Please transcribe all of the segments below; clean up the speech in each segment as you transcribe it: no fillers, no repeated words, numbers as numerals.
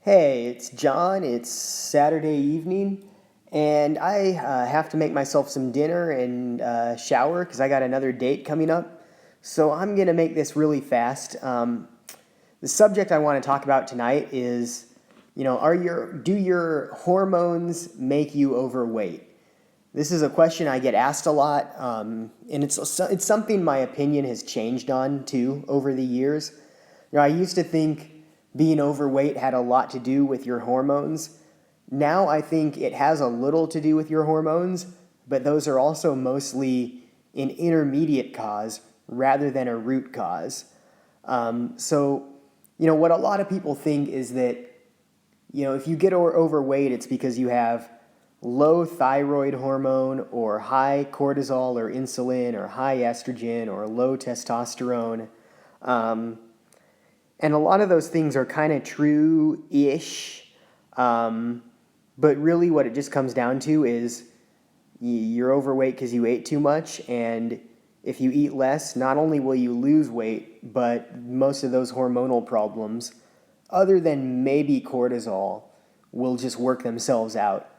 Hey, it's John. It's Saturday evening, and I have to make myself some dinner and shower because I got another date coming up. So I'm going to make this really fast. The subject I want to talk about tonight is, do your hormones make you overweight? This is a question I get asked a lot, and it's something my opinion has changed on too over the years. I used to think being overweight had a lot to do with your hormones. Now I think it has a little to do with your hormones, but those are also mostly an intermediate cause rather than a root cause. What a lot of people think is that, if you get overweight, it's because you have low thyroid hormone or high cortisol or insulin or high estrogen or low testosterone. And a lot of those things are kind of true-ish, but really what it just comes down to is you're overweight because you ate too much, and if you eat less, not only will you lose weight, but most of those hormonal problems, other than maybe cortisol, will just work themselves out.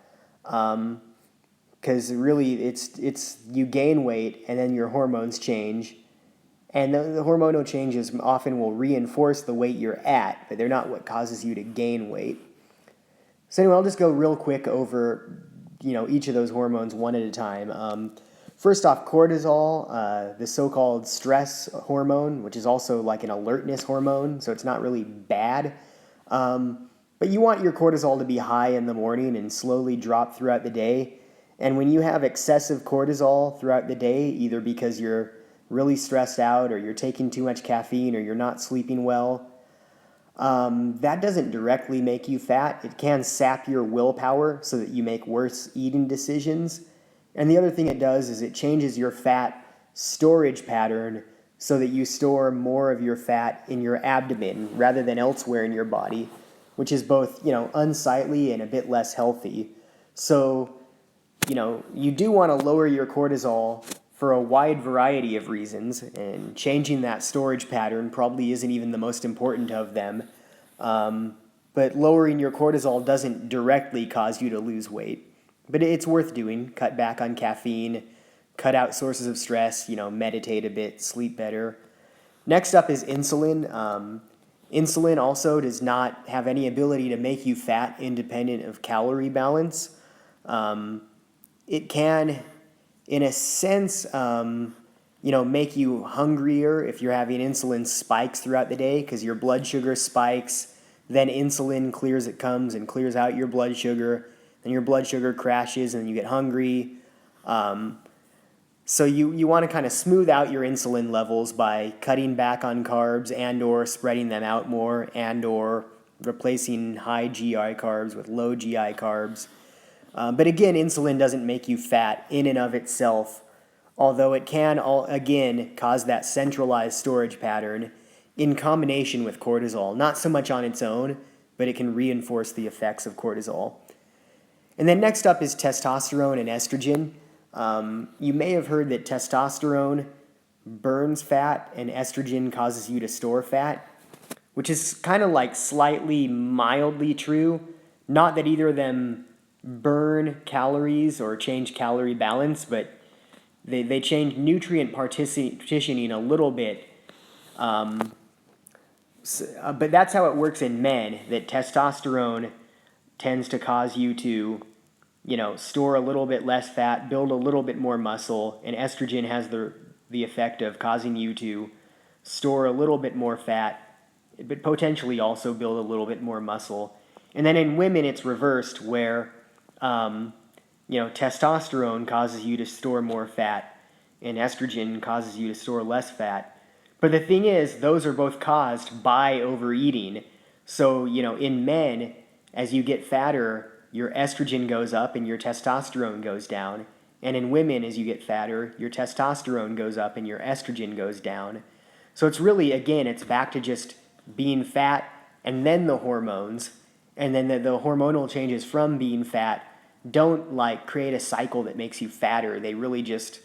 Because really, it's you gain weight, and then your hormones change, and the hormonal changes often will reinforce the weight you're at, but they're not what causes you to gain weight. So anyway, I'll just go real quick over each of those hormones one at a time. First off, cortisol, the so-called stress hormone, which is also like an alertness hormone, so it's not really bad. But you want your cortisol to be high in the morning and slowly drop throughout the day. And when you have excessive cortisol throughout the day, either because you're really stressed out or you're taking too much caffeine or you're not sleeping well, that doesn't directly make you fat. It can sap your willpower so that you make worse eating decisions. And the other thing it does is it changes your fat storage pattern so that you store more of your fat in your abdomen rather than elsewhere in your body, which is both, unsightly and a bit less healthy. So, you do want to lower your cortisol for a wide variety of reasons, and changing that storage pattern probably isn't even the most important of them. But lowering your cortisol doesn't directly cause you to lose weight. But it's worth doing. Cut back on caffeine, cut out sources of stress, meditate a bit, sleep better. Next up is insulin. Insulin also does not have any ability to make you fat independent of calorie balance. It can, in a sense, make you hungrier if you're having insulin spikes throughout the day because your blood sugar spikes, then insulin comes and clears out your blood sugar, and your blood sugar crashes and you get hungry. So you want to kind of smooth out your insulin levels by cutting back on carbs and or spreading them out more and or replacing high GI carbs with low GI carbs. But again, insulin doesn't make you fat in and of itself, although it can, again, cause that centralized storage pattern in combination with cortisol. Not so much on its own, but it can reinforce the effects of cortisol. And then next up is testosterone and estrogen. You may have heard that testosterone burns fat and estrogen causes you to store fat, which is kind of like slightly mildly true. Not that either of them burn calories or change calorie balance, but they change nutrient partitioning a little bit. But that's how it works in men, that testosterone tends to cause you to, store a little bit less fat, build a little bit more muscle, and estrogen has the effect of causing you to store a little bit more fat, but potentially also build a little bit more muscle. And then in women, it's reversed, where testosterone causes you to store more fat, and estrogen causes you to store less fat. But the thing is, those are both caused by overeating. So, in men, as you get fatter, your estrogen goes up and your testosterone goes down. And in women, as you get fatter, your testosterone goes up and your estrogen goes down. So it's really, again, it's back to just being fat and then the hormones. And then the hormonal changes from being fat don't create a cycle that makes you fatter. They really just,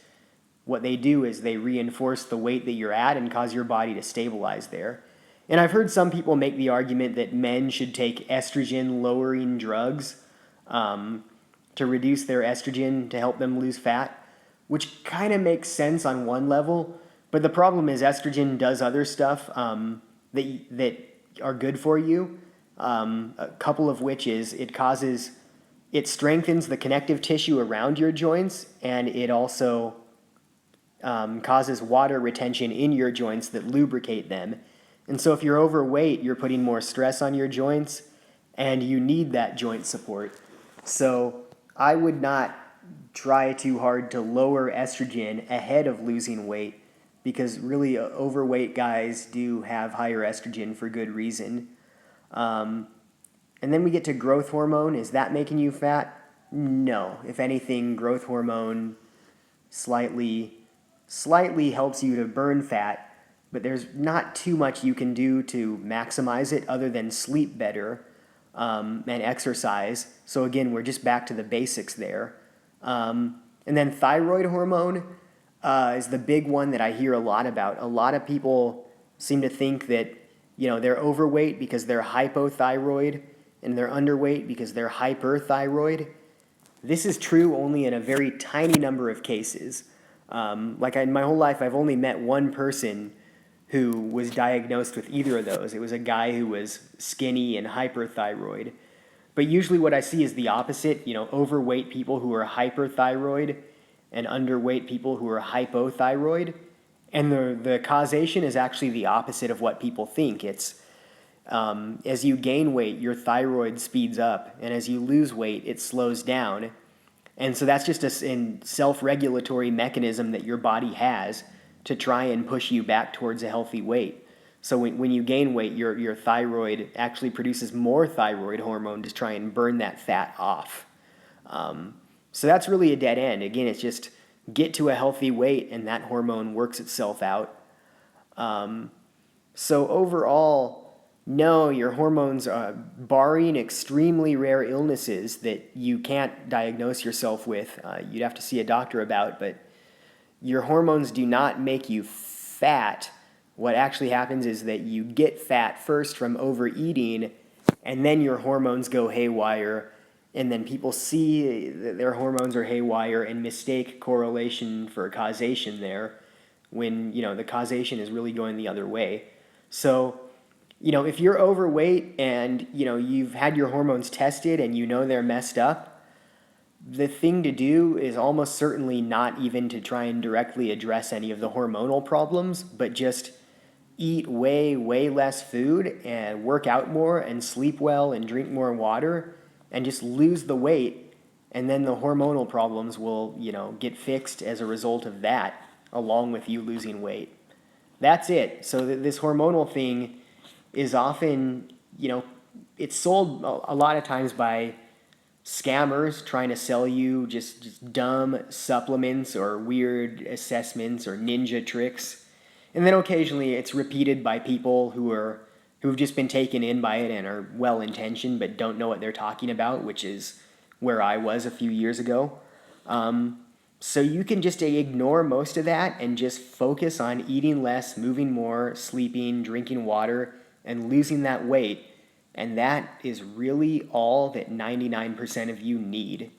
what they do is they reinforce the weight that you're at and cause your body to stabilize there. And I've heard some people make the argument that men should take estrogen lowering drugs to reduce their estrogen to help them lose fat, which kind of makes sense on one level. But the problem is estrogen does other stuff that are good for you. A couple of which is it strengthens the connective tissue around your joints, and it also causes water retention in your joints that lubricate them. And so if you're overweight, you're putting more stress on your joints, and you need that joint support. So I would not try too hard to lower estrogen ahead of losing weight, because really overweight guys do have higher estrogen for good reason. And then we get to growth hormone. Is that making you fat? No. If anything, growth hormone slightly helps you to burn fat, but there's not too much you can do to maximize it other than sleep better and exercise. So again, we're just back to the basics there. And then thyroid hormone is the big one that I hear a lot about. A lot of people seem to think that they're overweight because they're hypothyroid, and they're underweight because they're hyperthyroid. This is true only in a very tiny number of cases. In my whole life, I've only met one person who was diagnosed with either of those. It was a guy who was skinny and hyperthyroid. But usually what I see is the opposite, overweight people who are hyperthyroid and underweight people who are hypothyroid. And the causation is actually the opposite of what people think. It's as you gain weight, your thyroid speeds up, and as you lose weight, it slows down. And so that's just a self-regulatory mechanism that your body has to try and push you back towards a healthy weight. So when you gain weight, your thyroid actually produces more thyroid hormone to try and burn that fat off. So that's really a dead end. Again, it's just get to a healthy weight and that hormone works itself out. So overall, no, your hormones, barring extremely rare illnesses that you can't diagnose yourself with, you'd have to see a doctor about, but your hormones do not make you fat. What actually happens is that you get fat first from overeating, and then your hormones go haywire, and then people see that their hormones are haywire and mistake correlation for causation there, when the causation is really going the other way. So if you're overweight and you've had your hormones tested and they're messed up, the thing to do is almost certainly not even to try and directly address any of the hormonal problems, but just eat way, way less food and work out more and sleep well and drink more water and just lose the weight. And then the hormonal problems will, get fixed as a result of that, along with you losing weight. That's it. So this hormonal thing is often, it's sold a lot of times by scammers trying to sell you just dumb supplements or weird assessments or ninja tricks. And then occasionally it's repeated by people who've just been taken in by it and are well-intentioned but don't know what they're talking about, which is where I was a few years ago. So you can just ignore most of that and just focus on eating less, moving more, sleeping, drinking water, and losing that weight. And that is really all that 99% of you need.